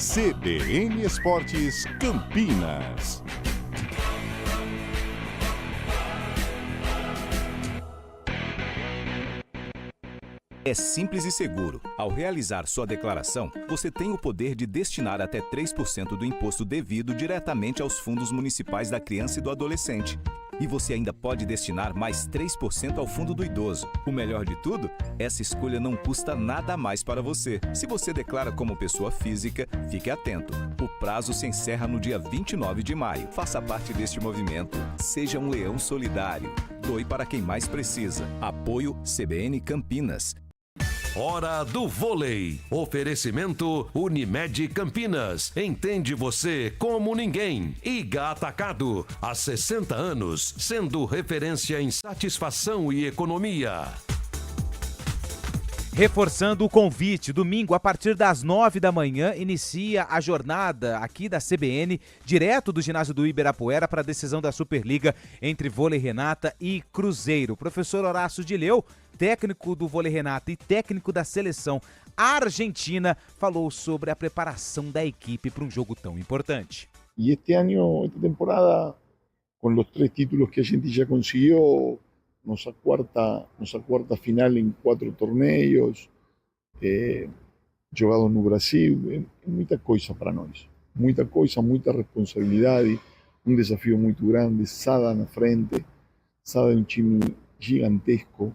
CBN Esportes Campinas. É simples e seguro. Ao realizar sua declaração, você tem o poder de destinar até 3% do imposto devido diretamente aos fundos municipais da criança e do adolescente. E você ainda pode destinar mais 3% ao fundo do idoso. O melhor de tudo? Essa escolha não custa nada a mais para você. Se você declara como pessoa física, fique atento. O prazo se encerra no dia 29 de maio. Faça parte deste movimento. Seja um leão solidário. Doe para quem mais precisa. Apoio CBN Campinas. Hora do vôlei. Oferecimento Unimed Campinas. Entende você como ninguém. Iga Atacado. Há 60 anos, sendo referência em satisfação e economia. Reforçando o convite, domingo a partir das 9 da manhã inicia a jornada aqui da CBN, direto do ginásio do Ibirapuera para a decisão da Superliga entre Vôlei Renata e Cruzeiro. O professor Horácio de Leu, técnico do Vôlei Renata e técnico da seleção argentina, falou sobre a preparação da equipe para um jogo tão importante. E este ano, esta temporada, com os 3 títulos que a gente já conseguiu, nossa quarta final em 4 torneios, jogados no Brasil, é muita coisa para nós. Muita coisa, muita responsabilidade, um desafio muito grande. Sada na frente, Sada é um time gigantesco,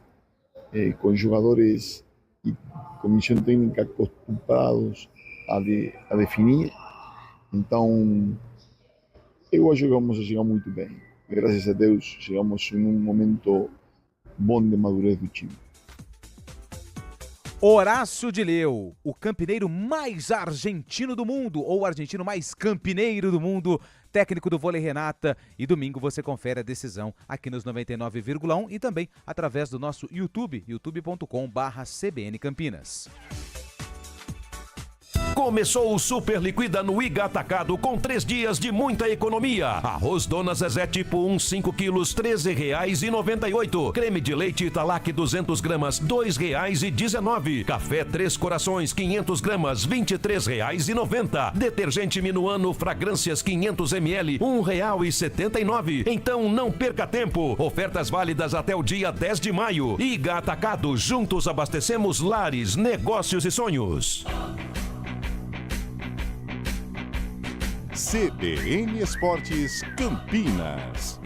com jogadores e comissão técnica acostumados a definir. Então, eu acho que vamos a chegar muito bem. Graças a Deus, chegamos em um momento bom de madurez do time. Horácio de Leu, o campineiro mais argentino do mundo, ou o argentino mais campineiro do mundo, técnico do Vôlei Renata. E domingo você confere a decisão aqui nos 99,1 e também através do nosso YouTube, youtube.com/CBN Campinas. Começou o Super Liquida no Iga Atacado com 3 dias de muita economia. Arroz Dona Zezé tipo 1, 5 quilos, R$ 13,98. Creme de leite Italac 200 gramas, R$ 2,19. Café Três Corações 500 gramas, R$ 23,90. Detergente Minuano Fragrâncias 500 ml, R$ 1,79. Então não perca tempo. Ofertas válidas até o dia 10 de maio. Iga Atacado, juntos abastecemos lares, negócios e sonhos. CBN Esportes Campinas.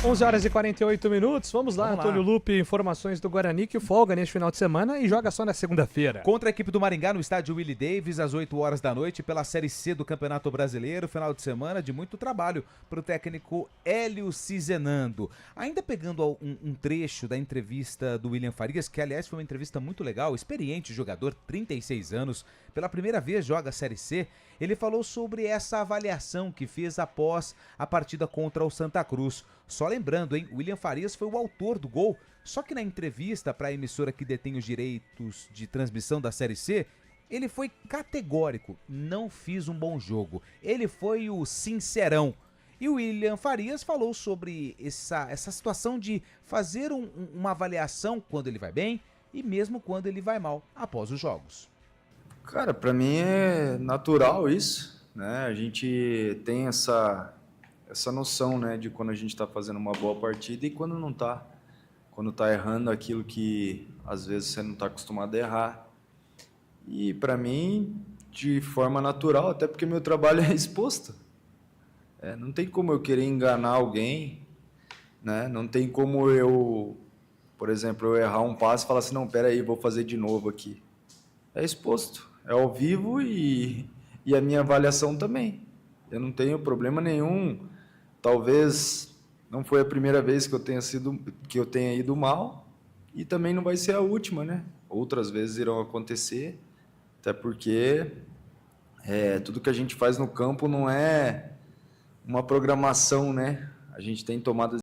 11h48. Vamos lá, Antônio Lupe, informações do Guarani que folga neste final de semana e joga só na segunda-feira. Contra a equipe do Maringá no estádio Willie Davis, às 8 horas da noite, pela Série C do Campeonato Brasileiro. Final de semana de muito trabalho para o técnico Hélio Cizenando. Ainda pegando um trecho da entrevista do William Farias, que aliás foi uma entrevista muito legal, experiente jogador, 36 anos, pela primeira vez joga a Série C. Ele falou sobre essa avaliação que fez após a partida contra o Santa Cruz. Só lembrando, hein, William Farias foi o autor do gol, só que na entrevista para a emissora que detém os direitos de transmissão da Série C, ele foi categórico, não fiz um bom jogo. Ele foi o sincerão. E o William Farias falou sobre essa situação de fazer uma avaliação quando ele vai bem e mesmo quando ele vai mal após os jogos. Cara, para mim é natural isso, né? A gente tem essa noção, né, de quando a gente está fazendo uma boa partida e quando não está. Quando está errando aquilo que às vezes você não está acostumado a errar. E para mim, de forma natural, até porque meu trabalho é exposto. Não tem como eu querer enganar alguém, né? Não tem como eu, por exemplo, eu errar um passe e falar assim, não, peraí, vou fazer de novo aqui. É exposto, é ao vivo e a minha avaliação também. Eu não tenho problema nenhum. Talvez não foi a primeira vez que eu tenha ido mal e também não vai ser a última, né? Outras vezes irão acontecer, até porque tudo que a gente faz no campo não é uma programação, né? A gente tem tomado